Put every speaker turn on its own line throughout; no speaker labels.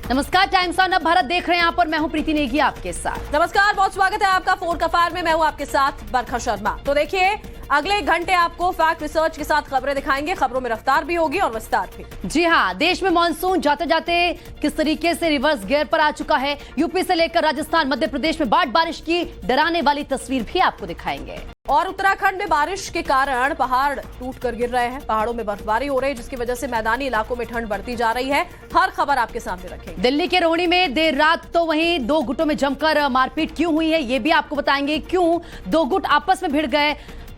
नमस्कार, times on अब भारत देख रहे हैं आप और मैं हूं प्रीति नेगी आपके साथ।
नमस्कार, बहुत स्वागत है आपका फोन का फायर में। मैं हूं आपके साथ बरखा शर्मा। तो देखिए, अगले घंटे आपको फैक्ट रिसर्च के साथ खबरें दिखाएंगे। खबरों में रफ्तार भी होगी और विस्तार भी।
जी हां, देश में मानसून जाते जाते किस तरीके से रिवर्स गियर पर आ चुका है। यूपी से लेकर राजस्थान, मध्य प्रदेश में बाढ़ बारिश की डराने वाली तस्वीर भी आपको दिखाएंगे।
और उत्तराखंड में बारिश के कारण पहाड़ टूट कर गिर रहे हैं। पहाड़ों में बर्फबारी हो रही है, जिसकी वजह से मैदानी इलाकों में ठंड बढ़ती जा रही है। हर खबर आपके सामने रखेंगे।
दिल्ली के रोहिणी में देर रात तो वहीं दो गुटों में जमकर मारपीट क्यों हुई है, ये भी आपको बताएंगे। क्यों दो गुट आपस में भिड़ गए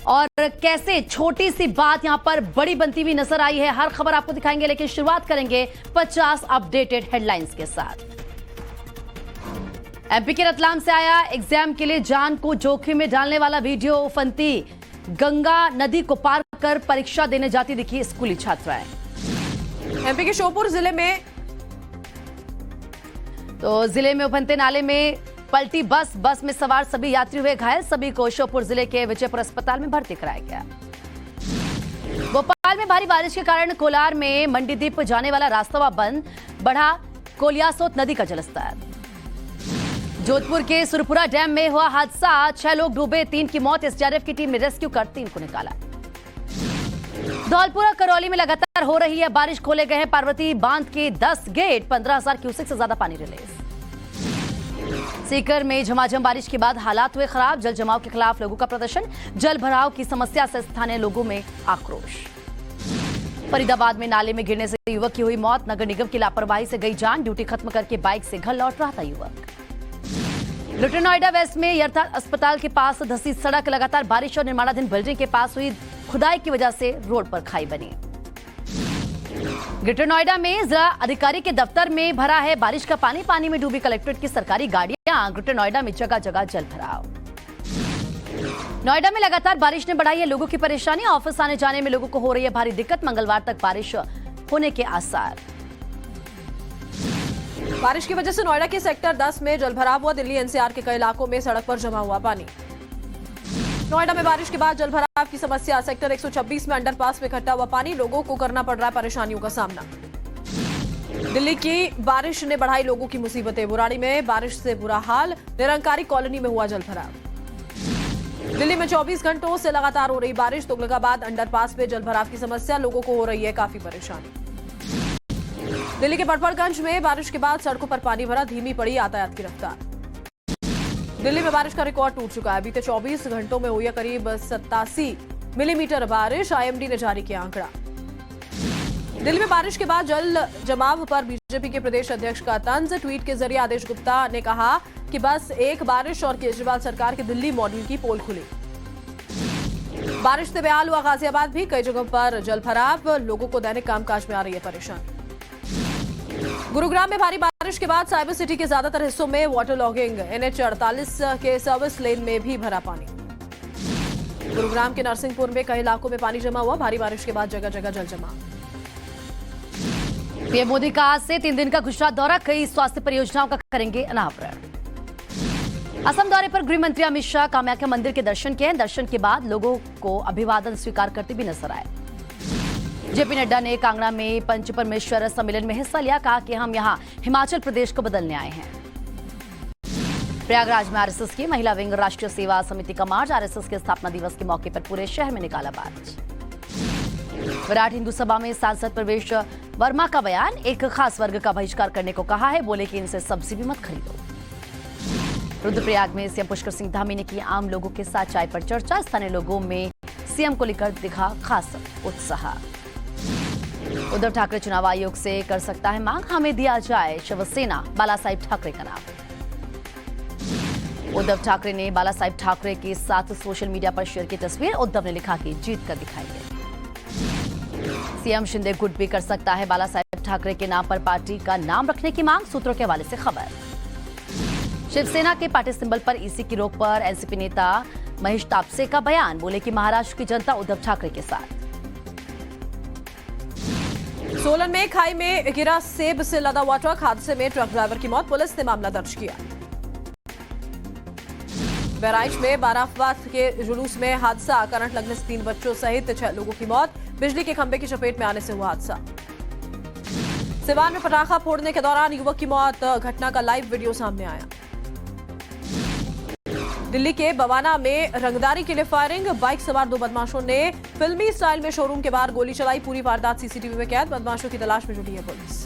और कैसे छोटी सी बात यहां पर बड़ी बनती हुई नजर आई है। हर खबर आपको दिखाएंगे, लेकिन शुरुआत करेंगे 50 अपडेटेड हेडलाइंस के साथ। एमपी के रतलाम से आया एग्जाम के लिए जान को जोखिम में डालने वाला वीडियो। फंती गंगा नदी को पार कर परीक्षा देने जाती दिखी स्कूली छात्राएं।
एमपी के श्योपुर जिले में
उफनते नाले में पलटी बस में सवार सभी यात्री हुए घायल। सभी को श्योपुर जिले के विजयपुर अस्पताल में भर्ती कराया गया। भोपाल में भारी बारिश के कारण कोलार में मंडीदीप जाने वाला रास्ता हुआ बंद। बढ़ा कोलियासोत नदी का जलस्तर। जोधपुर के सुरपुरा डैम में हुआ हादसा, 6 लोग डूबे, 3 की मौत। एसडीआरएफ की टीम ने रेस्क्यू कर 3 को निकाला। धौलपुरा करौली में लगातार हो रही है बारिश। खोले गए हैं पार्वती बांध के 10 गेट। 15,000 क्यूसेक से ज्यादा पानी रिलीज। सीकर में झमाझम बारिश के बाद हालात हुए खराब। जल जमाव के खिलाफ लोगों का प्रदर्शन। जल भराव की समस्या से स्थानीय लोगों में आक्रोश। फरीदाबाद में नाले में गिरने से युवक की हुई मौत। नगर निगम की लापरवाही से गई जान। ड्यूटी खत्म करके बाइक से घर लौट रहा था युवक। ग्रेटर नोएडा वेस्ट में यर्थार्थ अस्पताल के पास धंसी सड़क। लगातार बारिश और निर्माणाधीन बिल्डिंग के पास हुई खुदाई की वजह से रोड पर खाई बनी। ग्रेटर नोएडा में जिला अधिकारी के दफ्तर में भरा है बारिश का पानी। पानी में डूबी कलेक्ट्रेट की सरकारी गाड़ियां। ग्रेटर नोएडा में जगह जगह जल भराव। नोएडा में लगातार बारिश ने बढ़ाई है लोगों की परेशानी। ऑफिस आने जाने में लोगों को हो रही है भारी दिक्कत। मंगलवार तक बारिश होने के आसार।
बारिश की वजह से नोएडा के सेक्टर 10 में जलभराव हुआ। दिल्ली एनसीआर के कई इलाकों में सड़क पर जमा हुआ पानी। नोएडा में बारिश के बाद जलभराव की समस्या। सेक्टर 126 में अंडरपास में इकट्ठा हुआ पानी। लोगों को करना पड़ रहा है परेशानियों का सामना। दिल्ली की बारिश ने बढ़ाई लोगों की मुसीबतें। बुराड़ी में बारिश से बुरा हाल। निरंकारी कॉलोनी में हुआ जलभराव। दिल्ली में 24 घंटों से लगातार हो रही बारिश। तुगलकाबाद अंडरपास में जलभराव की समस्या। लोगों को हो रही है काफी परेशानी। दिल्ली के बड़बड़गंज में बारिश के बाद सड़कों पर पानी भरा। धीमी पड़ी यातायात की रफ्तार। दिल्ली में बारिश का रिकॉर्ड टूट चुका है। बीते 24 घंटों में हुई है करीब 87 मिलीमीटर बारिश। आईएमडी ने जारी किया आंकड़ा। दिल्ली में बारिश के बाद जल जमाव पर बीजेपी के प्रदेश अध्यक्ष का तंज। ट्वीट के जरिए आदेश गुप्ता ने कहा कि बस एक बारिश और केजरीवाल सरकार के दिल्ली मॉडल की पोल खुली। बारिश से बेहाल हुआ गाजियाबाद भी। कई जगहों पर जल भराव। लोगों को दैनिक कामकाज में आ रही है परेशानी। गुरुग्राम में भारी बारिश के बाद साइबर सिटी के ज्यादातर हिस्सों में वाटर लॉगिंग। NH 48 के सर्विस लेन में भी भरा पानी। गुरुग्राम के नरसिंहपुर में कई इलाकों में पानी जमा हुआ। भारी बारिश के बाद जगह जगह जल जमा।
पीएम मोदी का आज से 3 दिन का गुजरात दौरा। कई स्वास्थ्य परियोजनाओं का करेंगे अनावरण। असम दौरे पर गृह मंत्री अमित शाह कामाख्या मंदिर के दर्शन किए। दर्शन के बाद लोगों को अभिवादन स्वीकार करते भी नजर आए। जेपी नड्डा ने कांगड़ा में पंच परमेश्वर सम्मेलन में हिस्सा लिया। कहा कि हम यहां हिमाचल प्रदेश को बदलने आए हैं। प्रयागराज में आरएसएस की महिला विंग राष्ट्रीय सेवा समिति का मार्च। आरएसएस के स्थापना दिवस के मौके पर पूरे शहर में निकाला मार्च। विराट हिंदू सभा में सांसद प्रवेश वर्मा का बयान। एक खास वर्ग का बहिष्कार करने को कहा है। बोले कि इनसे सब्जी भी मत खरीदो। रुद्रप्रयाग में सीएम पुष्कर सिंह धामी ने की आम लोगों के साथ चाय पर चर्चा। स्थानीय लोगों में सीएम को लेकर दिखा खास उत्साह। उद्धव ठाकरे चुनाव आयोग से कर सकता है मांग। हमें दिया जाए शिवसेना बालासाहेब ठाकरे का नाम। उद्धव ठाकरे ने बालासाहेब ठाकरे के साथ सोशल मीडिया पर शेयर की तस्वीर। उद्धव ने लिखा कि जीत कर दिखाएंगे। सीएम शिंदे गुट भी कर सकता है बालासाहेब ठाकरे के नाम पर पार्टी का नाम रखने की मांग। सूत्रों के हवाले से खबर। शिवसेना के पार्टी सिंबल पर ईसी की रोक पर एनसीपी नेता महेश तापसे का बयान। बोले कि महाराष्ट्र की जनता उद्धव ठाकरे के साथ।
सोलन में खाई में गिरा सेब से लदा हुआ ट्रक। हादसे में ट्रक ड्राइवर की मौत। पुलिस ने मामला दर्ज किया। बहराइच में बाराफात के जुलूस में हादसा। करंट लगने से 3 बच्चों सहित 6 लोगों की मौत। बिजली के खंभे की चपेट में आने से हुआ हादसा। सिवान में पटाखा फोड़ने के दौरान युवक की मौत, घटना का लाइव वीडियो सामने आया। दिल्ली के बवाना में रंगदारी के लिए फायरिंग, बाइक सवार 2 बदमाशों ने फिल्मी स्टाइल में शोरूम के बाहर गोली चलाई, पूरी वारदात सीसीटीवी में कैद, बदमाशों की तलाश में जुटी है पुलिस।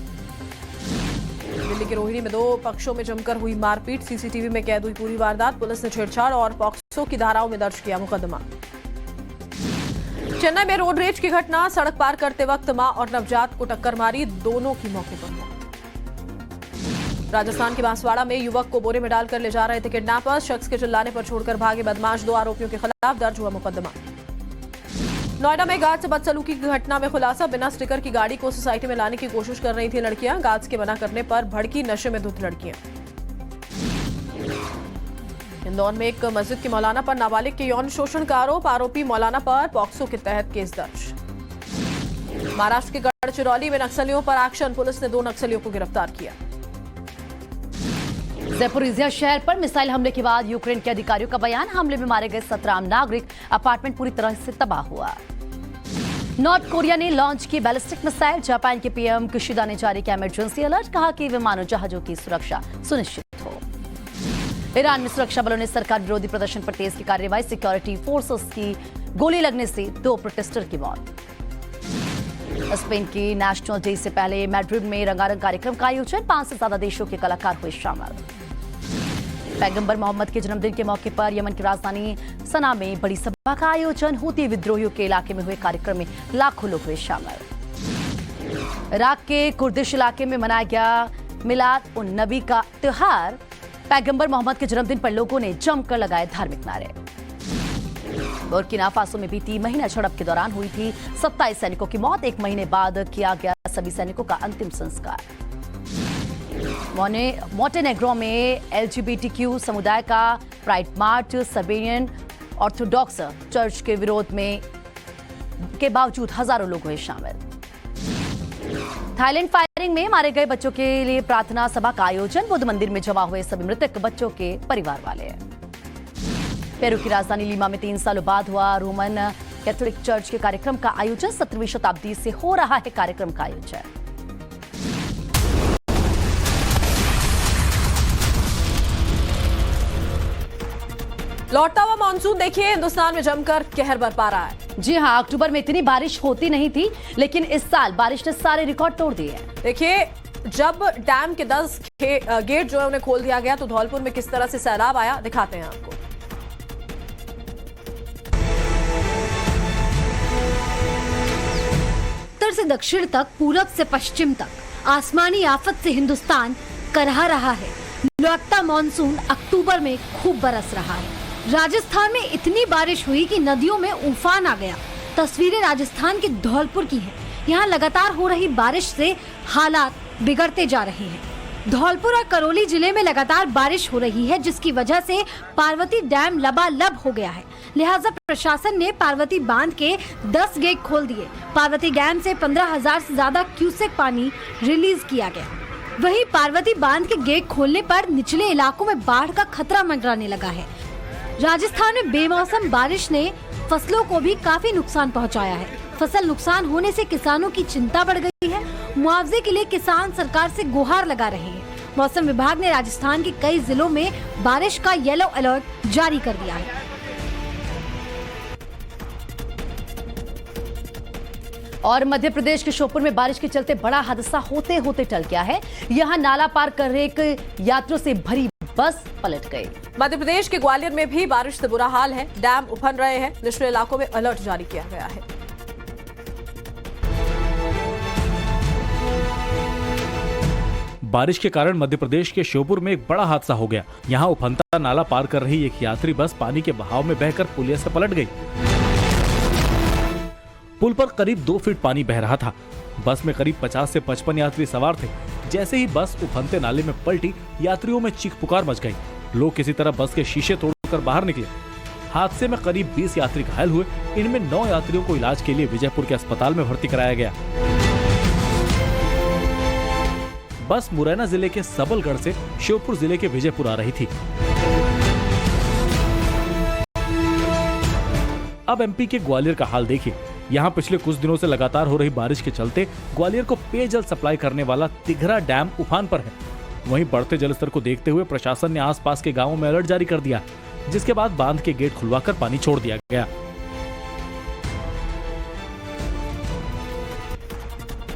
दिल्ली के रोहिणी में 2 पक्षों में जमकर हुई मारपीट, सीसीटीवी में कैद हुई पूरी वारदात, पुलिस ने छेड़छाड़ और पॉक्सो की धाराओं में दर्ज किया मुकदमा। चेन्नई में रोड रेज की घटना, सड़क पार करते वक्त मां और नवजात को टक्कर मारी, दोनों की मौके पर मौत। राजस्थान के बांसवाड़ा में युवक को बोरे में डालकर ले जा रहे थे किडनैपर्स, शख्स के चिल्लाने पर छोड़कर भागे बदमाश, 2 आरोपियों के खिलाफ दर्ज हुआ मुकदमा। नोएडा में गार्ड से बदसलूकी की घटना में खुलासा, बिना स्टिकर की गाड़ी को सोसाइटी में लाने की कोशिश कर रही थी लड़कियां, गार्ड्स के मना करने पर भड़की नशे में धुत लड़कियां। इंदौर में एक मस्जिद के मौलाना पर नाबालिग के यौन शोषण का आरोप, आरोपी मौलाना पर पॉक्सो के तहत केस दर्ज। महाराष्ट्र के गढ़चिरौली में नक्सलियों पर एक्शन, पुलिस ने 2 नक्सलियों को गिरफ्तार किया।
ज़ैपोरिज़िया शहर पर मिसाइल हमले के बाद यूक्रेन के अधिकारियों का बयान, हमले में मारे गए 17 आम नागरिक, अपार्टमेंट पूरी तरह से तबाह हुआ। नॉर्थ कोरिया ने लॉन्च की बैलिस्टिक मिसाइल, जापान के पीएम किशिदा ने जारी किया इमरजेंसी अलर्ट, कहा कि विमानों जहाजों की सुरक्षा सुनिश्चित हो। ईरान में सुरक्षा बलों ने सरकार विरोधी प्रदर्शन पर तेज की कार्रवाई, सिक्योरिटी फोर्सेस की गोली लगने से 2 प्रोटेस्टर की मौत। स्पेन की नेशनल डे से पहले मैड्रिड में रंगारंग कार्यक्रम का आयोजन, 5 से ज्यादा देशों के कलाकार हुए शामिल। पैगंबर मोहम्मद के जन्मदिन के मौके पर यमन की राजधानी सना में बड़ी सभा का आयोजन, हूती विद्रोहियों के इलाके में हुए कार्यक्रम में लाखों लोग हुए शामिल। इराक के कुर्दिश इलाके में मनाया गया मिलाद उन नबी का त्योहार, पैगंबर मोहम्मद के जन्मदिन पर लोगों ने जमकर लगाए धार्मिक नारे। बुर्किना फासो में बीती महीना झड़प के दौरान हुई थी 27 सैनिकों की मौत, 1 महीने बाद किया गया सभी सैनिकों का अंतिम संस्कार। मोंटेनेग्रो में एलजीबीटीक्यू समुदाय का प्राइड मार्च, सर्बियन ऑर्थोडॉक्स चर्च के विरोध में के बावजूद हजारों लोग हुए शामिल। थाईलैंड फायरिंग में मारे गए बच्चों के लिए प्रार्थना सभा का आयोजन, बुद्ध मंदिर में जमा हुए सभी मृतक बच्चों के परिवार वाले। पेरू की राजधानी लीमा में 3 सालों बाद हुआ रोमन कैथोलिक चर्च के कार्यक्रम का आयोजन, 17वीं शताब्दी से हो रहा है कार्यक्रम का आयोजन।
लौटता हुआ मानसून देखिए हिंदुस्तान में जमकर कहर बरपा रहा है।
जी हां, अक्टूबर में इतनी बारिश होती नहीं थी, लेकिन इस साल बारिश ने सारे रिकॉर्ड तोड़ दिए हैं।
देखिए, जब डैम के 10 गेट जो है उन्हें खोल दिया गया तो धौलपुर में किस तरह से सैलाब आया, दिखाते हैं आपको।
उत्तर से दक्षिण तक, पूरब से पश्चिम तक आसमानी आफत से हिंदुस्तान करहा रहा है। लौटता मानसून अक्टूबर में खूब बरस रहा है। राजस्थान में इतनी बारिश हुई कि नदियों में उफान आ गया। तस्वीरें राजस्थान के धौलपुर की हैं। यहाँ लगातार हो रही बारिश से हालात बिगड़ते जा रहे हैं। धौलपुर और करौली जिले में लगातार बारिश हो रही है, जिसकी वजह से पार्वती डैम लबालब हो गया है। लिहाजा प्रशासन ने पार्वती बांध के 10 गेट खोल दिए। पार्वती डैम से 15,000 से ज्यादा क्यूसेक पानी रिलीज किया गया। वहीं पार्वती बांध के गेट खोलने पर निचले इलाकों में बाढ़ का खतरा मंडराने लगा है। राजस्थान में बेमौसम बारिश ने फसलों को भी काफी नुकसान पहुंचाया है। फसल नुकसान होने से किसानों की चिंता बढ़ गई है। मुआवजे के लिए किसान सरकार से गुहार लगा रहे हैं। मौसम विभाग ने राजस्थान के कई जिलों में बारिश का येलो अलर्ट जारी कर दिया है।
और मध्य प्रदेश के श्योपुर में बारिश के चलते बड़ा हादसा होते होते टल गया है। यहां नाला पार कर रहे एक यात्रियों से भरी बस पलट गई।
मध्य प्रदेश के ग्वालियर में भी बारिश से बुरा हाल है। डैम उफन रहे हैं। निचले इलाकों में अलर्ट जारी किया गया है।
बारिश के कारण मध्य प्रदेश के श्योपुर में एक बड़ा हादसा हो गया। यहाँ उफनता नाला पार कर रही एक यात्री बस पानी के बहाव में बहकर पुलिया से पलट गई। पुल पर करीब 2 फीट पानी बह रहा था। बस में करीब 50 से 55 यात्री सवार थे। जैसे ही बस उफनते नाले में पलटी, यात्रियों में चीख पुकार मच गई। लोग किसी तरह बस के शीशे तोड़कर बाहर निकले। हादसे में करीब 20 यात्री घायल हुए। इनमें 9 यात्रियों को इलाज के लिए विजयपुर के अस्पताल में भर्ती कराया गया। बस मुरैना जिले के सबलगढ़ से श्योपुर जिले के विजयपुर आ रही थी। अब एमपी के ग्वालियर का हाल देखिए। यहाँ पिछले कुछ दिनों से लगातार हो रही बारिश के चलते ग्वालियर को पेयजल सप्लाई करने वाला तिघरा डैम उफान पर है। वहीं बढ़ते जलस्तर को देखते हुए प्रशासन ने आसपास के गांवों में अलर्ट जारी कर दिया, जिसके बाद बांध के गेट खुलवाकर पानी छोड़ दिया गया।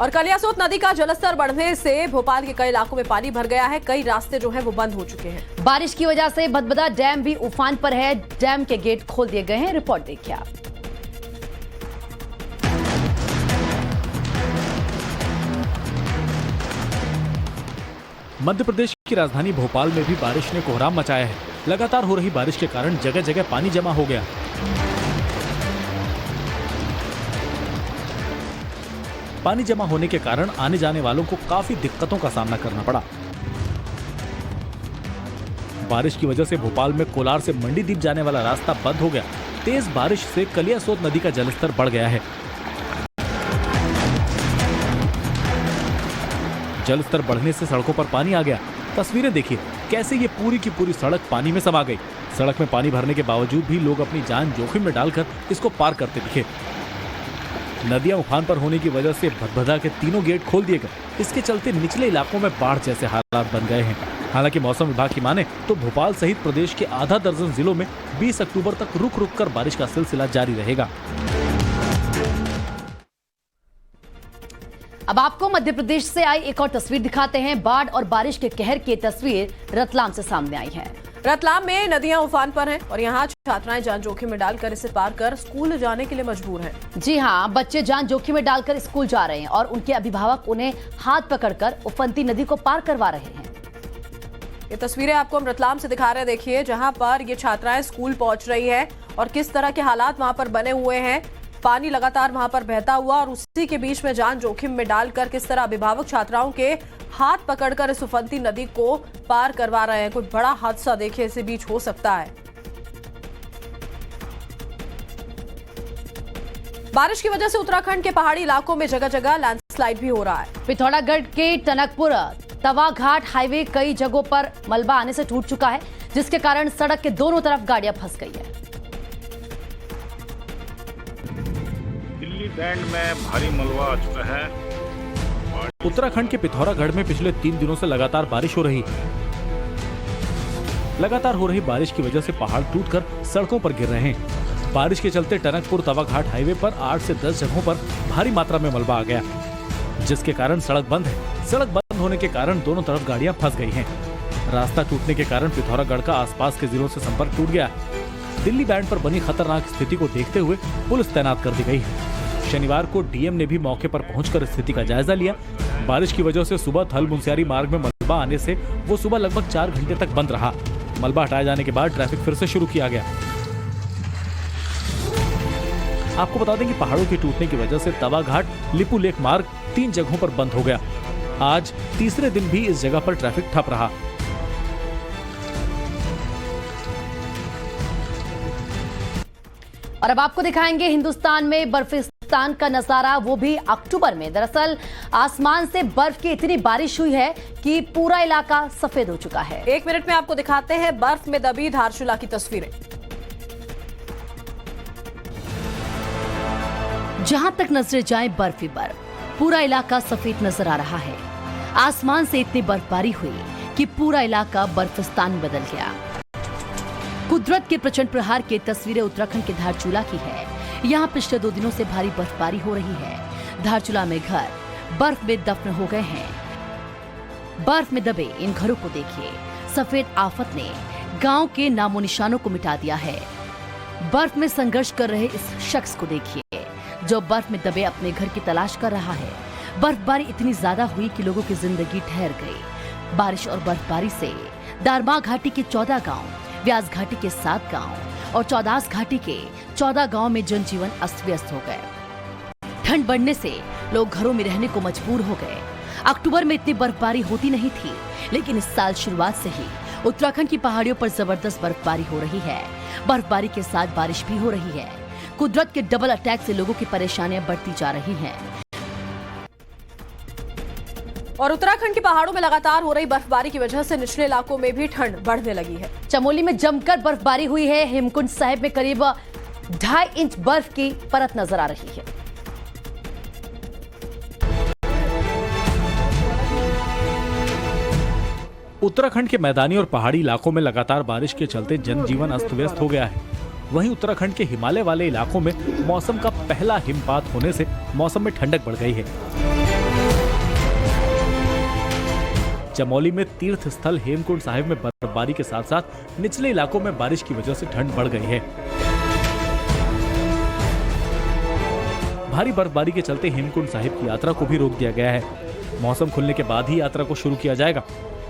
और कलियासोत नदी का जलस्तर बढ़ने से भोपाल के कई इलाकों में पानी भर गया है। कई रास्ते जो हैं वो बंद हो चुके हैं।
बारिश की वजह से भदभदा डैम भी उफान पर है। डैम के गेट खोल दिए गए हैं। रिपोर्ट देखिए आप।
मध्य प्रदेश की राजधानी भोपाल में भी बारिश ने कोहराम मचाया है। लगातार हो रही बारिश के कारण जगह जगह पानी जमा हो गया। पानी जमा होने के कारण आने जाने वालों को काफी दिक्कतों का सामना करना पड़ा। बारिश की वजह से भोपाल में कोलार से मंडीदीप जाने वाला रास्ता बंद हो गया। तेज बारिश से कलियासोत नदी का जलस्तर बढ़ गया है। जलस्तर बढ़ने से सड़कों पर पानी आ गया। तस्वीरें देखिए कैसे ये पूरी की पूरी सड़क पानी में समा गई। सड़क में पानी भरने के बावजूद भी लोग अपनी जान जोखिम में डालकर इसको पार करते दिखे। नदियां उफान पर होने की वजह से भदभदा के तीनों गेट खोल दिए गए। इसके चलते निचले इलाकों में बाढ़ जैसे हालात बन गए हैं। हालांकि मौसम विभाग की माने तो भोपाल सहित प्रदेश के आधा दर्जन जिलों में 20 अक्टूबर तक रुक रुक कर बारिश का सिलसिला जारी रहेगा।
अब आपको मध्य प्रदेश से आई एक और तस्वीर दिखाते हैं। बाढ़ और बारिश के कहर की तस्वीर रतलाम से सामने आई है।
रतलाम में नदियां उफान पर हैं और यहाँ छात्राएं जान जोखिम में डालकर इसे पार कर स्कूल जाने के लिए मजबूर हैं।
जी हां, बच्चे जान जोखिम में डालकर स्कूल जा रहे हैं और उनके अभिभावक उन्हें हाथ पकड़कर उफनती नदी को पार करवा रहे हैं।
ये तस्वीरें आपको हम रतलाम से दिखा रहे हैं। देखिए जहां पर ये छात्राएं स्कूल पहुंच रही है और किस तरह के हालात वहां पर बने हुए हैं। पानी लगातार वहां पर बहता हुआ और उसी के बीच में जान जोखिम में डालकर किस तरह अभिभावक छात्राओं के हाथ पकड़कर इस उफनती नदी को पार करवा रहे हैं। कोई बड़ा हादसा देखिए इसी बीच हो सकता है। बारिश की वजह से उत्तराखंड के पहाड़ी इलाकों में जगह जगह लैंडस्लाइड भी हो रहा है।
पिथौरागढ़ के टनकपुर तवा घाट हाईवे कई जगहों पर मलबा आने से टूट चुका है, जिसके कारण सड़क के दोनों तरफ गाड़ियां फंस गई है।
दिल्ली बैंड में भारी मलबा आ चुका है।
उत्तराखंड के पिथौरागढ़ में पिछले 3 दिनों से लगातार बारिश हो रही है। लगातार हो रही बारिश की वजह से पहाड़ टूटकर सड़कों पर गिर रहे हैं। बारिश के चलते टनकपुर तवा घाट हाईवे पर 8 से 10 जगहों पर भारी मात्रा में मलबा आ गया, जिसके कारण सड़क बंद है। सड़क बंद होने के कारण दोनों तरफ गाड़ियां फंस गई हैं। रास्ता टूटने के कारण पिथौरागढ़ का आसपास के जिलों से संपर्क टूट गया है। दिल्ली बैंड पर बनी खतरनाक स्थिति को देखते हुए पुलिस तैनात कर दी गई है। शनिवार को डीएम ने भी मौके पर पहुंचकर स्थिति का जायजा लिया। बारिश की वजह से सुबह थल मुंसियारी मार्ग में मलबा आने से वो सुबह लगभग 4 घंटे तक बंद रहा। मलबा हटाए जाने के बाद ट्रैफिक फिर से शुरू किया गया। आपको बता दें कि पहाड़ों के टूटने की वजह से तवा घाट लिपू लेक मार्ग 3 जगहों पर बंद हो गया। आज तीसरे दिन भी इस जगह पर ट्रैफिक ठप रहा।
और अब आपको दिखाएंगे हिंदुस्तान में बर्फिस्तान का नजारा, वो भी अक्टूबर में। दरअसल आसमान से बर्फ की इतनी बारिश हुई है कि पूरा इलाका सफेद हो चुका है।
1 मिनट में आपको दिखाते हैं बर्फ में दबी धारचूला की तस्वीरें।
जहां तक नजरें जाए बर्फ ही बर्फ, पूरा इलाका सफेद नजर आ रहा है। आसमान से इतनी बर्फबारी हुई कि पूरा इलाका बर्फिस्तान में बदल गया। कुदरत के प्रचंड प्रहार की तस्वीरें उत्तराखंड के धारचूला की है। यहाँ पिछले 2 दिनों से भारी बर्फबारी हो रही है। धारचूला में घर बर्फ में दफन हो गए हैं। बर्फ में दबे इन घरों को देखिए। सफेद आफत ने गांव के नामो निशानों को मिटा दिया है। बर्फ में संघर्ष कर रहे इस शख्स को देखिए, जो बर्फ में दबे अपने घर की तलाश कर रहा है। बर्फबारी इतनी ज्यादा हुई कि लोगों की जिंदगी ठहर गई। बारिश और बर्फबारी से दारमा घाटी के 14 गांव, व्यास घाटी के 7 गांव और चौदास घाटी के 14 गांव में जनजीवन अस्त व्यस्त हो गए। ठंड बढ़ने से लोग घरों में रहने को मजबूर हो गए। अक्टूबर में इतनी बर्फबारी होती नहीं थी, लेकिन इस साल शुरुआत से ही उत्तराखंड की पहाड़ियों पर जबरदस्त बर्फबारी हो रही है। बर्फबारी के साथ बारिश भी हो रही है। कुदरत के डबल अटैक से लोगों की परेशानियां बढ़ती जा रही हैं।
और उत्तराखंड के पहाड़ों में लगातार हो रही बर्फबारी की वजह से निचले इलाकों में भी ठंड बढ़ने लगी है।
चमोली में जमकर बर्फबारी हुई है। हेमकुंड साहिब में करीब 2.5 इंच बर्फ की परत नजर आ रही है।
उत्तराखंड के मैदानी और पहाड़ी इलाकों में लगातार बारिश के चलते जनजीवन अस्त व्यस्त हो गया है। वहीं उत्तराखंड के हिमालय वाले इलाकों में मौसम का पहला हिमपात होने से मौसम में ठंडक बढ़ गई है। चमोली में तीर्थ स्थल हेमकुंड साहिब में बर्फबारी के साथ साथ निचले इलाकों में बारिश की वजह से ठंड बढ़ गई है। भारी बर्फबारी के चलते हेमकुंड साहिब की यात्रा को भी रोक दिया गया है। मौसम खुलने के बाद ही यात्रा को शुरू किया जाएगा।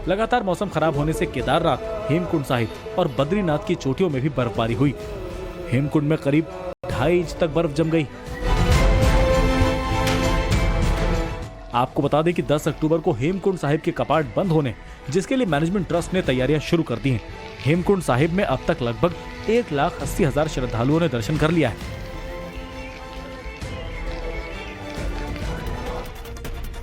लगातार मौसम खराब होने से केदारनाथ, हेमकुंड साहिब और बद्रीनाथ की चोटियों में भी बर्फबारी हुई। हेमकुंड में करीब 2.5 इंच तक बर्फ जम गई। आपको बता दें कि 10 अक्टूबर को हेमकुंड साहिब के कपाट बंद होने, जिसके लिए मैनेजमेंट ट्रस्ट ने तैयारियां शुरू कर दी हैं। हेमकुंड साहिब में अब तक लगभग 1,80,000 श्रद्धालुओं ने दर्शन कर लिया है।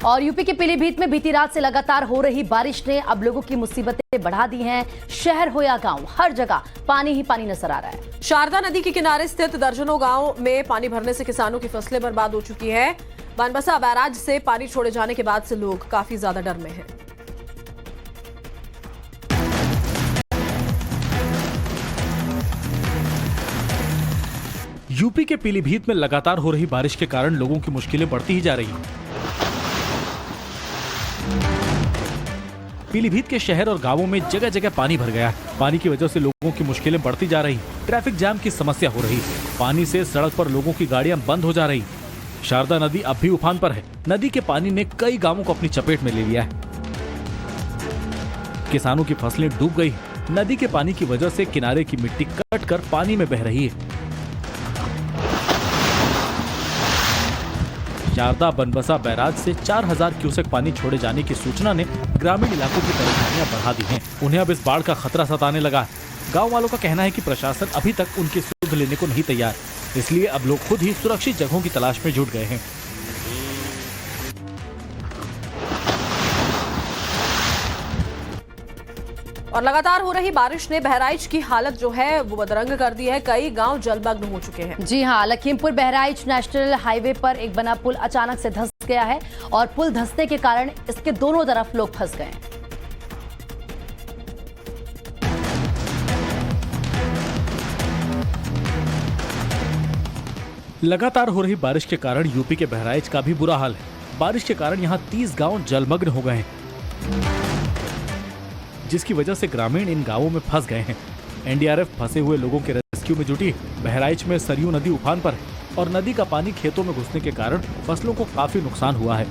और यूपी के पीलीभीत में बीती रात से लगातार हो रही बारिश ने अब लोगों की मुसीबतें बढ़ा दी हैं। शहर हो या गांव, हर जगह पानी ही पानी नजर आ रहा है।
शारदा नदी के किनारे स्थित दर्जनों गांव में पानी भरने से किसानों की फसलें बर्बाद हो चुकी है। बनबसा बैराज से पानी छोड़े जाने के बाद से लोग काफी ज्यादा डर में हैं।
यूपी के पीलीभीत में लगातार हो रही बारिश के कारण लोगों की मुश्किलें बढ़ती ही जा रही हैं। पीलीभीत के शहर और गांवों में जगह जगह पानी भर गया है। पानी की वजह से लोगों की मुश्किलें बढ़ती जा रही, ट्रैफिक जाम की समस्या हो रही, पानी से सड़क पर लोगों की गाड़ियां बंद हो जा रही। शारदा नदी अब भी उफान पर है। नदी के पानी ने कई गांवों को अपनी चपेट में ले लिया है। किसानों की फसलें डूब गई। नदी के पानी की वजह से किनारे की मिट्टी कट कर पानी में बह रही है। शारदा बनबसा बैराज से 4,000 क्यूसेक पानी छोड़े जाने की सूचना ने ग्रामीण इलाकों की परेशानियां बढ़ा दी हैं। उन्हें अब इस बाढ़ का खतरा सताने लगा है। गांव वालों का कहना है कि प्रशासन अभी तक उनकी सुध लेने को नहीं तैयार, इसलिए अब लोग खुद ही सुरक्षित जगहों की तलाश में जुट गए हैं।
और लगातार हो रही बारिश ने बहराइच की हालत जो है वो बदरंग कर दी है। कई गांव जलमग्न हो चुके हैं।
जी हां, लखीमपुर बहराइच नेशनल हाईवे पर एक बना पुल अचानक से धंस गया है और पुल धंसने के कारण इसके दोनों तरफ लोग फंस गए हैं।
लगातार हो रही बारिश के कारण यूपी के बहराइच का भी बुरा हाल है। बारिश के कारण यहाँ 30 गांव जलमग्न हो गए हैं, जिसकी वजह से ग्रामीण इन गांवों में फंस गए हैं। एनडीआरएफ फंसे हुए लोगों के रेस्क्यू में जुटी। बहराइच में सरयू नदी उफान पर है और नदी का पानी खेतों में घुसने के कारण फसलों को काफी नुकसान हुआ है।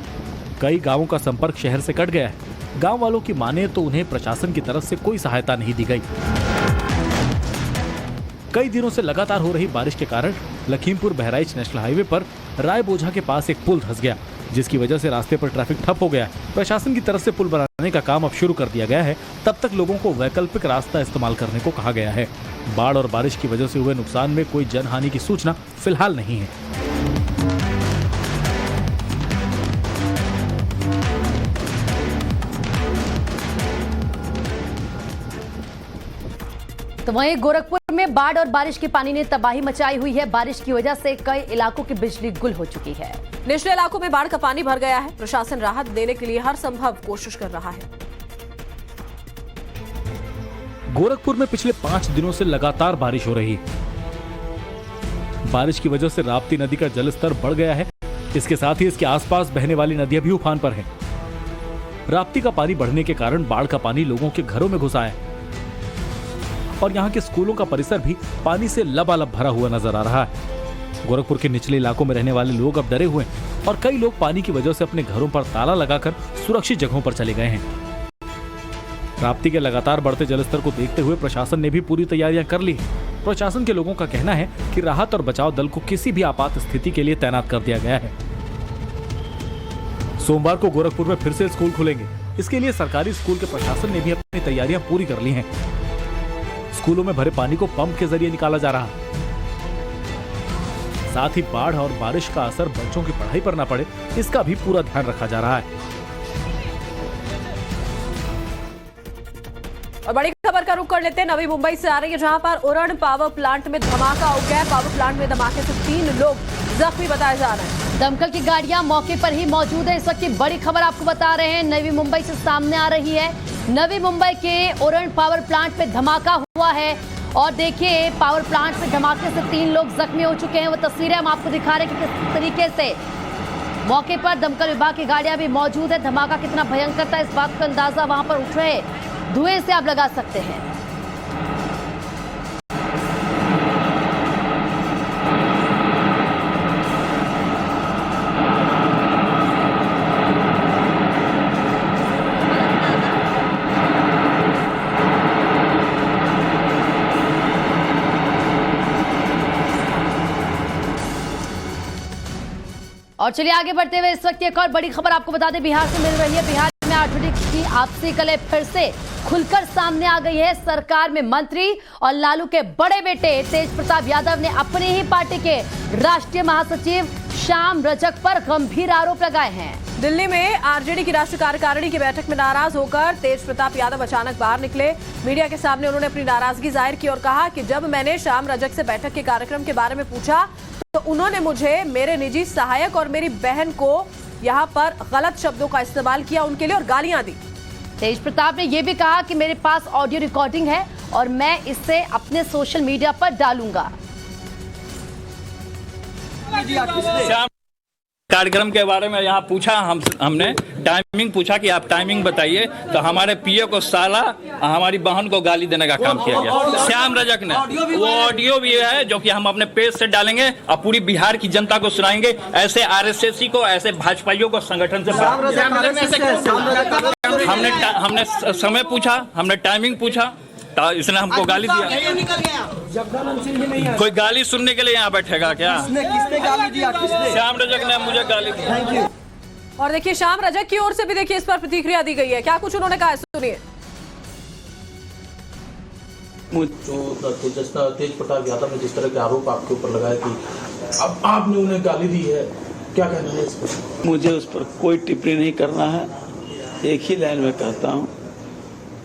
कई गांवों का संपर्क शहर से कट गया है। गांव वालों की माने तो उन्हें प्रशासन की तरफ से कोई सहायता नहीं दी गई। कई दिनों से लगातार हो रही बारिश के कारण लखीमपुर बहराइच नेशनल हाईवे पर रायबोझा के पास एक पुल धंस गया, जिसकी वजह से रास्ते पर ट्रैफिक ठप हो गया। प्रशासन की तरफ से पुल बनाने का काम अब शुरू कर दिया गया है। तब तक लोगों को वैकल्पिक रास्ता इस्तेमाल करने को कहा गया है। बाढ़ और बारिश की वजह से हुए नुकसान में कोई जनहानि की सूचना फिलहाल नहीं है।
तो वहीं गोरखपुर में बाढ़ और बारिश के पानी ने तबाही मचाई हुई है। बारिश की वजह से कई इलाकों की बिजली गुल हो चुकी है।
निचले इलाकों में बाढ़ का पानी भर गया है। प्रशासन राहत देने के लिए हर संभव कोशिश कर रहा है।
गोरखपुर में पिछले 5 दिनों से लगातार बारिश हो रही है। बारिश की वजह से राप्ती नदी का जलस्तर बढ़ गया है। इसके साथ ही इसके आसपास बहने वाली नदियां भी उफान पर हैं। राप्ती का पानी बढ़ने के कारण बाढ़ का पानी लोगों के घरों में घुसा है और यहाँ के स्कूलों का परिसर भी पानी से लबालब भरा हुआ नजर आ रहा है। गोरखपुर के निचले इलाकों में रहने वाले लोग अब डरे हुए हैं और कई लोग पानी की वजह से अपने घरों पर ताला लगाकर सुरक्षित जगहों पर चले गए हैं। राप्ती के लगातार बढ़ते जलस्तर को देखते हुए प्रशासन ने भी पूरी तैयारियां कर ली। प्रशासन के लोगों का कहना है कि राहत और बचाव दल को किसी भी आपात स्थिति के लिए तैनात कर दिया गया है। सोमवार को गोरखपुर में फिर से स्कूल खुलेंगे। इसके लिए सरकारी स्कूल के प्रशासन ने भी अपनी तैयारियां पूरी कर ली हैं। स्कूलों में भरे पानी को पंप के जरिए निकाला जा रहा है। साथ ही बाढ़ और बारिश का असर बच्चों की पढ़ाई पर न पड़े, इसका भी पूरा ध्यान रखा जा रहा है।
और बड़ी खबर का रुख कर लेते हैं। नवी मुंबई से आ रही है, जहां पर उरण पावर प्लांट में धमाका हो गया। पावर प्लांट में धमाके से 3 लोग जख्मी बताए जा रहे हैं।
दमकल की गाड़ियां मौके पर ही मौजूद है। इस वक्त की बड़ी खबर आपको बता रहे हैं, नवी मुंबई से सामने आ रही है। नवी मुंबई के ओरण पावर प्लांट में धमाका हुआ है और देखिए पावर प्लांट में धमाके से 3 लोग जख्मी हो चुके हैं। वो तस्वीरें हम आपको दिखा रहे हैं कि किस तरीके से मौके पर दमकल विभाग की गाड़ियां भी मौजूद है। धमाका कितना भयंकर था इस बात का अंदाजा वहां पर उठ रहे धुएं से आप लगा सकते हैं। और चलिए आगे बढ़ते हुए इस वक्त एक और बड़ी खबर आपको बता दें बिहार से मिल रही है। बिहार में आरजेडी की आपसी कलह फिर से खुलकर सामने आ गई है। सरकार में मंत्री और लालू के बड़े बेटे तेज प्रताप यादव ने अपनी ही पार्टी के राष्ट्रीय महासचिव श्याम रजक पर गंभीर आरोप लगाए हैं।
दिल्ली में आरजेडी की राष्ट्रीय कार्यकारिणी की बैठक में नाराज होकर तेज प्रताप यादव अचानक बाहर निकले। मीडिया के सामने उन्होंने अपनी नाराजगी जाहिर की और कहा कि जब मैंने श्याम रजक से बैठक के कार्यक्रम के बारे में पूछा तो उन्होंने मुझे, मेरे निजी सहायक और मेरी बहन को यहां पर गलत शब्दों का इस्तेमाल किया उनके लिए और गालियां दी।
तेज प्रताप ने यह भी कहा कि मेरे पास ऑडियो रिकॉर्डिंग है और मैं इसे अपने सोशल मीडिया पर डालूंगा।
कार्यक्रम के बारे में यहाँ पूछा, हमने टाइमिंग पूछा कि आप टाइमिंग बताइए, तो हमारे पीए को साला हमारी बहन को गाली देने का काम किया गया श्याम रजक ने। वो ऑडियो भी है जो कि हम अपने पेज से डालेंगे और पूरी बिहार की जनता को सुनाएंगे। ऐसे आरएसएसी को, ऐसे भाजपाइयों को संगठन से हमने समय पूछा, हमने टाइमिंग पूछा, तो इसने हमको गाली दिया। कोई गाली सुनने के लिए यहाँ बैठेगा क्या?
किसने गाली दिया?
श्याम रजक ने मुझे गाली दी।
और देखिए श्याम रजक की ओर से भी देखिए इस पर प्रतिक्रिया दी गई है। क्या कुछ उन्होंने कहा, सुनिए।
तेज प्रताप यादव ने जिस तरह के आरोप आपके ऊपर लगाए कि अब आपने उन्हें गाली दी है, क्या कहना है इस पर?
मुझे उस पर कोई टिप्पणी नहीं करना है। एक ही लाइन में कहता हूँ,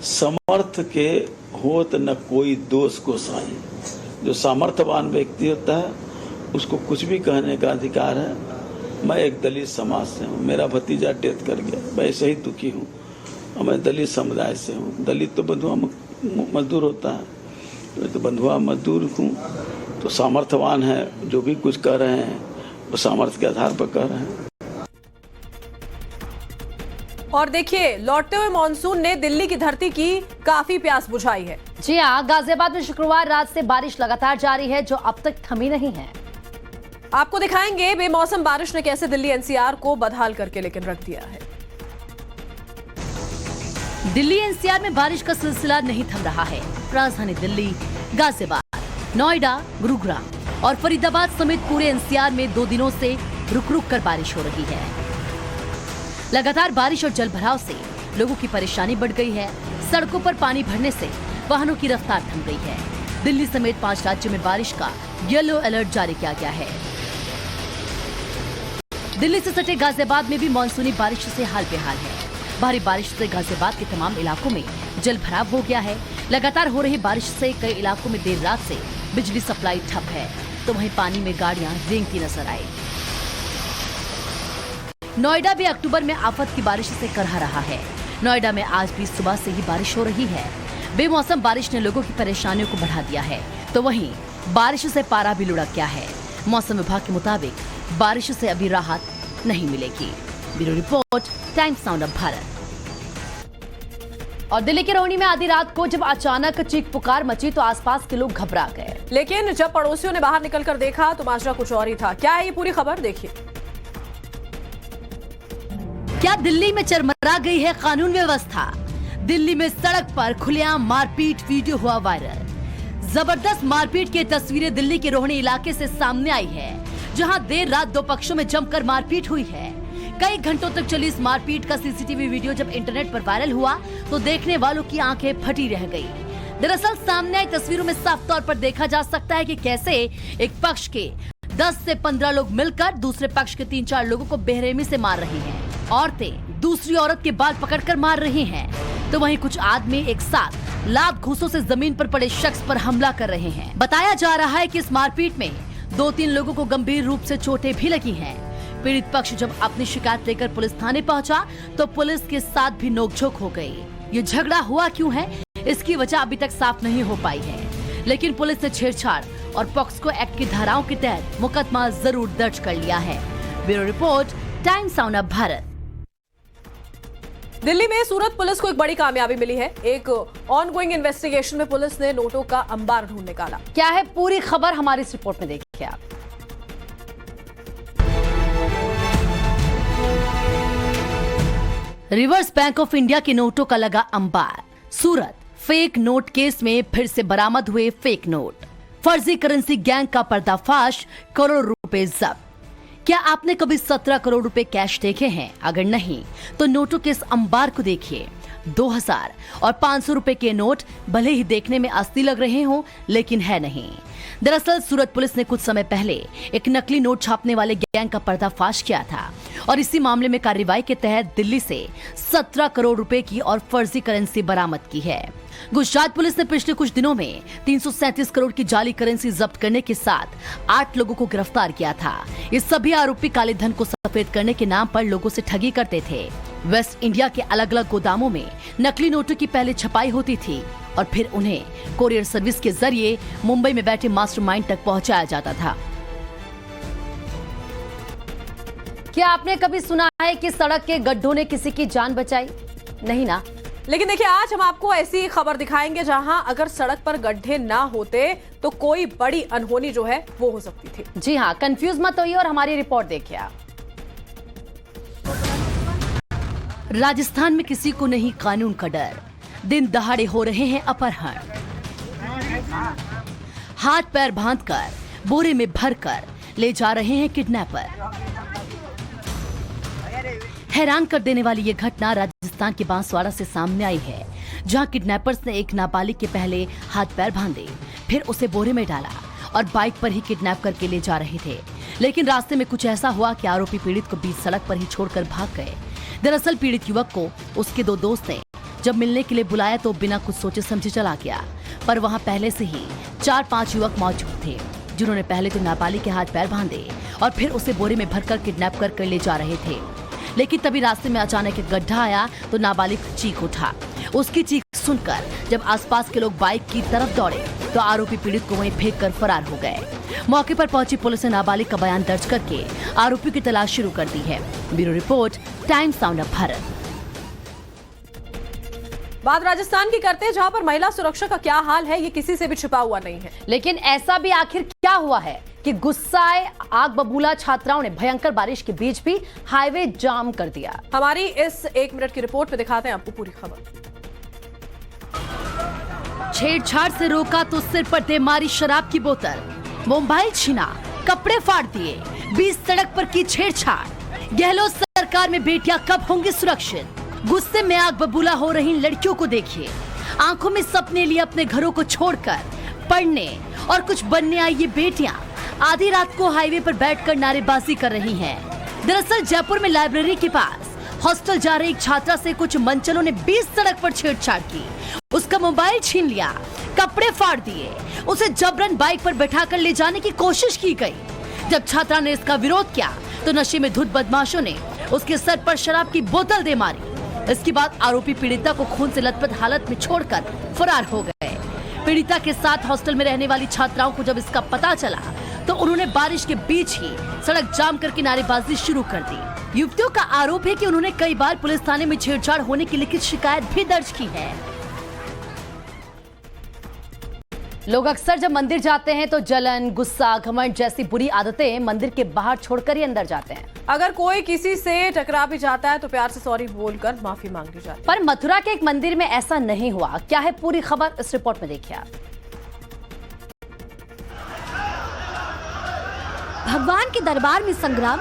समर्थ के होत न कोई दोष को साई। जो सामर्थ्यवान व्यक्ति होता है उसको कुछ भी कहने का अधिकार है। मैं एक दलित समाज से हूँ, मेरा भतीजा डेथ कर गया, मैं ऐसे ही दुखी हूँ और मैं दलित समुदाय से हूँ। दलित तो बंधुआ मजदूर होता है, मैं तो बंधुआ मजदूर हूँ, तो सामर्थ्यवान है। जो भी कुछ कर रहे हैं वो सामर्थ्य के आधार पर कर रहे हैं।
और देखिए लौटते हुए मानसून ने दिल्ली की धरती की काफी प्यास बुझाई है।
जी हाँ, गाजियाबाद में शुक्रवार रात से बारिश लगातार जारी है जो अब तक थमी नहीं है।
आपको दिखाएंगे बेमौसम बारिश ने कैसे दिल्ली एनसीआर को बदहाल करके लेकिन रख दिया है।
दिल्ली एनसीआर में बारिश का सिलसिला नहीं थम रहा है। राजधानी दिल्ली, गाजियाबाद, नोएडा, गुरुग्राम और फरीदाबाद समेत पूरे एनसीआर में 2 दिनों से रुक रुक कर बारिश हो रही है। लगातार बारिश और जलभराव से लोगों की परेशानी बढ़ गई है। सड़कों पर पानी भरने से वाहनों की रफ्तार थम गई है। दिल्ली समेत 5 राज्यों में बारिश का येलो अलर्ट जारी किया गया है। दिल्ली से सटे गाजियाबाद में भी मानसूनी बारिश से हाल बेहाल है। भारी बारिश से गाजियाबाद के तमाम इलाकों में जलभराव हो गया है। लगातार हो रही बारिश से कई इलाकों में देर रात से बिजली सप्लाई ठप है, तो वहीं पानी में गाड़ियां रेंगती नजर आई। नोएडा भी अक्टूबर में आफत की बारिश से करहा रहा है। नोएडा में आज भी सुबह से ही बारिश हो रही है। बेमौसम बारिश ने लोगों की परेशानियों को बढ़ा दिया है, तो वहीं बारिश से पारा भी लुढ़क गया है। मौसम विभाग के मुताबिक बारिश से अभी राहत नहीं मिलेगी। Bureau report, times sound of Bharat. और दिल्ली के रोहिणी में आधी रात को जब अचानक चीख पुकार मची तो आसपास के लोग घबरा गए,
लेकिन जब पड़ोसियों ने बाहर निकलकर देखा तो माजरा कुछ और ही था। क्या है ये पूरी खबर, देखिए।
क्या दिल्ली में चरमरा गई है कानून व्यवस्था? दिल्ली में सड़क पर खुलेआम मारपीट वीडियो हुआ वायरल। जबरदस्त मारपीट की तस्वीरें दिल्ली के रोहिणी इलाके से सामने आई है, जहां देर रात 2 पक्षों में जमकर मारपीट हुई है। कई घंटों तक चली इस मारपीट का सीसीटीवी वीडियो जब इंटरनेट पर वायरल हुआ तो देखने वालों की आंखें फटी रह गई। दरअसल सामने आई तस्वीरों में साफ तौर पर देखा जा सकता है कि कैसे एक पक्ष के 10 से 15 लोग मिलकर दूसरे पक्ष के 3-4 लोगों को बेरहमी से मार रही हैं। औरतें दूसरी औरत के बाल पकड़कर मार रही हैं, तो वहीं कुछ आदमी एक साथ लात घूंसों से जमीन पर पड़े शख्स पर हमला कर रहे हैं। बताया जा रहा है कि इस मारपीट में 2-3 लोगों को गंभीर रूप से चोटें भी लगी हैं। पीड़ित पक्ष जब अपनी शिकायत लेकर पुलिस थाने पहुंचा तो पुलिस के साथ भी नोकझोंक हो गई। ये झगड़ा हुआ क्यों है, इसकी वजह अभी तक साफ नहीं हो पाई है, लेकिन पुलिस ने छेड़छाड़ और पॉक्सो एक्ट की धाराओं के तहत मुकदमा जरूर दर्ज कर लिया है। Bureau report, times on up Bharat.
Delhi में सूरत पुलिस को एक बड़ी कामयाबी मिली है। एक ऑनगोइंग इन्वेस्टिगेशन में पुलिस ने नोटों का अंबार ढूंढ निकाला।
क्या है पूरी खबर, हमारी इस रिपोर्ट में देखिए आप। रिवर्स बैंक ऑफ इंडिया के नोटों का लगा अंबार। सूरत फेक नोट केस में फिर से बरामद हुए फेक नोट। फर्जी करेंसी गैंग का पर्दाफाश, करोड़ रुपए जब्त। क्या आपने कभी 17 करोड़ रुपए कैश देखे हैं? अगर नहीं तो नोटों के इस अंबार को देखिए। 2000 और 500 रुपए के नोट भले ही देखने में असली लग रहे हों, लेकिन है नहीं। दरअसल सूरत पुलिस ने कुछ समय पहले एक नकली नोट छापने वाले गैंग का पर्दाफाश किया था और इसी मामले में कार्रवाई के तहत दिल्ली से 17 करोड़ रुपए की और फर्जी करेंसी बरामद की है। गुजरात पुलिस ने पिछले कुछ दिनों में 337 करोड़ की जाली करेंसी जब्त करने के साथ 8 लोगों को गिरफ्तार किया था। ये सभी आरोपी काले धन को सफेद करने के नाम पर लोगों से ठगी करते थे। वेस्ट इंडिया के अलग अलग गोदामों में नकली नोटों की पहले छपाई होती थी और फिर उन्हें कोरियर सर्विस के जरिए मुंबई में बैठे मास्टरमाइंड तक पहुंचाया जाता था। क्या आपने कभी सुना है कि सड़क के गड्ढों ने किसी की जान बचाई? नहीं ना।
लेकिन देखिए, आज हम आपको ऐसी खबर दिखाएंगे जहां अगर सड़क पर गड्ढे ना होते तो कोई बड़ी अनहोनी जो है वो हो सकती थी।
जी हाँ, कंफ्यूज मत होइए और हमारी रिपोर्ट देखिए आप। राजस्थान में किसी को नहीं कानून का डर, दिन दहाड़े हो रहे हैं अपहरण। हाथ पैर बांधकर बोरे में भरकर ले जा रहे हैं किडनैपर। हैरान कर देने वाली ये घटना राजस्थान के बांसवाड़ा से सामने आई है, जहां किडनैपर्स ने एक नाबालिग के पहले हाथ पैर बांधे, फिर उसे बोरे में डाला और बाइक पर ही किडनैप करके ले जा रहे थे। लेकिन रास्ते में कुछ ऐसा हुआ कि आरोपी पीड़ित को बीच सड़क पर ही छोड़कर भाग गए। दरअसल पीड़ित युवक को उसके 2 दोस्त ने जब मिलने के लिए बुलाया तो बिना कुछ सोचे समझे चला गया, पर वहां पहले से ही 4-5 युवक मौजूद थे, जिन्होंने पहले तो नाबालिग के हाथ पैर बांधे और फिर उसे बोरे में भरकर किडनैप कर ले जा रहे थे। लेकिन तभी रास्ते में अचानक एक गड्ढा आया तो नाबालिग चीख उठा। उसकी चीख सुनकर जब आसपास के लोग बाइक की तरफ दौड़े तो आरोपी पीड़ित को वहीं फेंक कर फरार हो गए। मौके पर पहुंची पुलिस ने नाबालिग का बयान दर्ज करके आरोपी की तलाश शुरू कर दी है। Bureau report, times on up Bharat.
बात राजस्थान की करते हैं, जहां पर महिला सुरक्षा का क्या हाल है ये किसी से भी छिपा हुआ नहीं है।
लेकिन ऐसा भी आखिर क्या हुआ है कि गुस्साए आग बबूला छात्राओं ने भयंकर बारिश के बीच भी हाईवे जाम कर दिया।
हमारी इस 1 मिनट की रिपोर्ट में दिखाते हैं आपको पूरी खबर।
छेड़छाड़ से रोका तो सिर पर दे मारी शराब की बोतल, मोबाइल छीना, कपड़े फाड़ दिए, बीच सड़क पर की छेड़छाड़। गहलोत सरकार में बेटियां कब होंगी सुरक्षित? गुस्से में आग बबूला हो रही लड़कियों को देखिए, आंखों में सपने लिए अपने घरों को छोड़कर पढ़ने और कुछ बनने आई ये बेटियां आधी रात को हाईवे पर बैठकर नारेबाजी कर रही हैं। दरअसल जयपुर में लाइब्रेरी के पास हॉस्टल जा रही एक छात्रा से कुछ मंचलों ने बीच सड़क पर छेड़छाड़ की, उसका मोबाइल छीन लिया, कपड़े फाड़ दिए, उसे जबरन बाइक पर बैठाकर ले जाने की कोशिश की गई। जब छात्रा ने इसका विरोध किया तो नशे में धुत बदमाशों ने उसके सर पर शराब की बोतल दे मारी। इसके बाद आरोपी पीड़िता को खून से लथपथ हालत में छोड़कर फरार हो गए। पीड़िता के साथ हॉस्टल में रहने वाली छात्राओं को जब इसका पता चला तो उन्होंने बारिश के बीच ही सड़क जाम करके नारेबाजी शुरू कर दी। युवतियों का आरोप है कि उन्होंने कई बार पुलिस थाने में छेड़छाड़ होने की लिखित शिकायत भी दर्ज की है। लोग अक्सर जब मंदिर जाते हैं तो जलन, गुस्सा, घमंड जैसी बुरी आदतें मंदिर के बाहर छोड़कर ही अंदर जाते हैं।
अगर कोई किसी से टकरा भी जाता है तो प्यार से सॉरी बोलकर माफी मांग ली जाती है।
पर मथुरा के एक मंदिर में ऐसा नहीं हुआ। क्या है पूरी खबर, इस रिपोर्ट में देखिए आप।
भगवान के दरबार में संग्राम,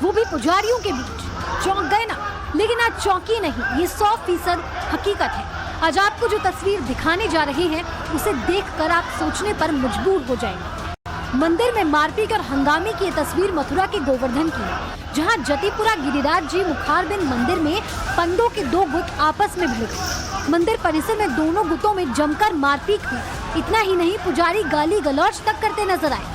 वो भी पुजारियों के बीच। चौंक गए ना? लेकिन आज चौंकी नहीं, ये 100% हकीकत है। आज आपको जो तस्वीर दिखाने जा रहे हैं उसे देखकर आप सोचने पर मजबूर हो जाएंगे। मंदिर में मारपीट और हंगामे की ये तस्वीर मथुरा के गोवर्धन की है, जहां जतिपुरा गिरिराज जी मुखारबिंद मंदिर में पंडों के 2 गुट आपस में भिड़ गए। मंदिर परिसर में दोनों गुटों में जमकर मारपीट हुई। इतना ही नहीं, पुजारी गाली गलौज तक करते नजर आए।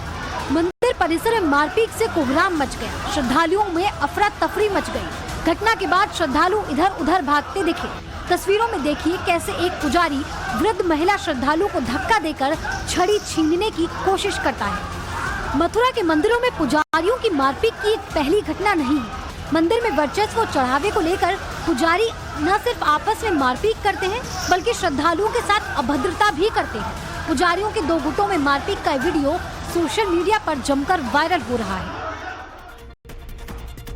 मंदिर परिसर में मारपीट से कोहराम मच गया, श्रद्धालुओं में अफरा तफरी मच गई। घटना के बाद श्रद्धालु इधर उधर भागते दिखे। तस्वीरों में देखिए कैसे एक पुजारी वृद्ध महिला श्रद्धालु को धक्का देकर छड़ी छीनने की कोशिश करता है। मथुरा के मंदिरों में पुजारियों की मारपीट की एक पहली घटना नहीं है। मंदिर में वर्चस्व चढ़ावे को लेकर पुजारी न सिर्फ आपस में मारपीट करते हैं बल्कि श्रद्धालुओं के साथ अभद्रता भी करते हैं। पुजारियों के 2 गुटों में मारपीट का वीडियो सोशल मीडिया पर जमकर वायरल हो रहा है।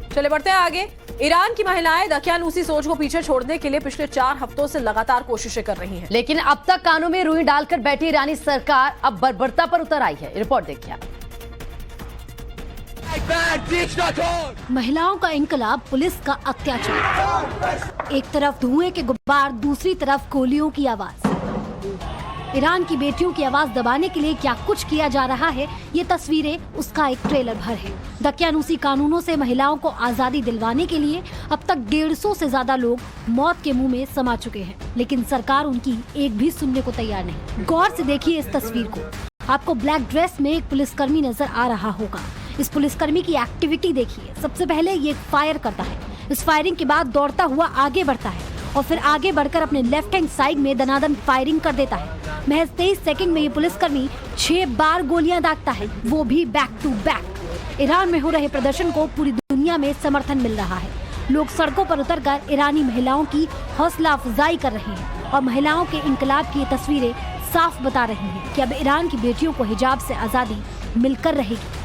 चले बढ़ते हैं आगे। ईरान की महिलाएं दकियानूसी सोच को पीछे छोड़ने के लिए पिछले 4 हफ्तों से लगातार कोशिशें कर रही हैं।
लेकिन अब तक कानों में रुई डालकर बैठी ईरानी सरकार अब बर्बरता पर उतर आई है। रिपोर्ट देखिए।
महिलाओं का इंकलाब, पुलिस का अत्याचार। एक तरफ धुएं के गुब्बार, दूसरी तरफ गोलियों की आवाज। ईरान की बेटियों की आवाज दबाने के लिए क्या कुछ किया जा रहा है, ये तस्वीरें उसका एक ट्रेलर भर है। दकियानूसी कानूनों से महिलाओं को आजादी दिलवाने के लिए अब तक 150 से ज्यादा लोग मौत के मुंह में समा चुके हैं, लेकिन सरकार उनकी एक भी सुनने को तैयार नहीं। गौर से देखिए इस तस्वीर को। आपको ब्लैक ड्रेस में एक पुलिसकर्मी नजर आ रहा होगा। इस पुलिसकर्मी की एक्टिविटी देखिए। सबसे पहले ये फायर करता है। इस फायरिंग के बाद दौड़ता हुआ आगे बढ़ता है और फिर आगे बढ़कर अपने लेफ्ट हैंड साइड में दनादन फायरिंग कर देता है। महज 23 सेकंड में ये पुलिसकर्मी 6 बार गोलियां दागता है, वो भी बैक टू बैक। ईरान में हो रहे प्रदर्शन को पूरी दुनिया में समर्थन मिल रहा है। लोग सड़कों पर उतरकर ईरानी महिलाओं की हौसला अफजाई कर रहे हैं और महिलाओं के इंकलाब की ये तस्वीरें साफ बता रही हैं कि अब ईरान की बेटियों को हिजाब से आजादी मिलकर रहेगी।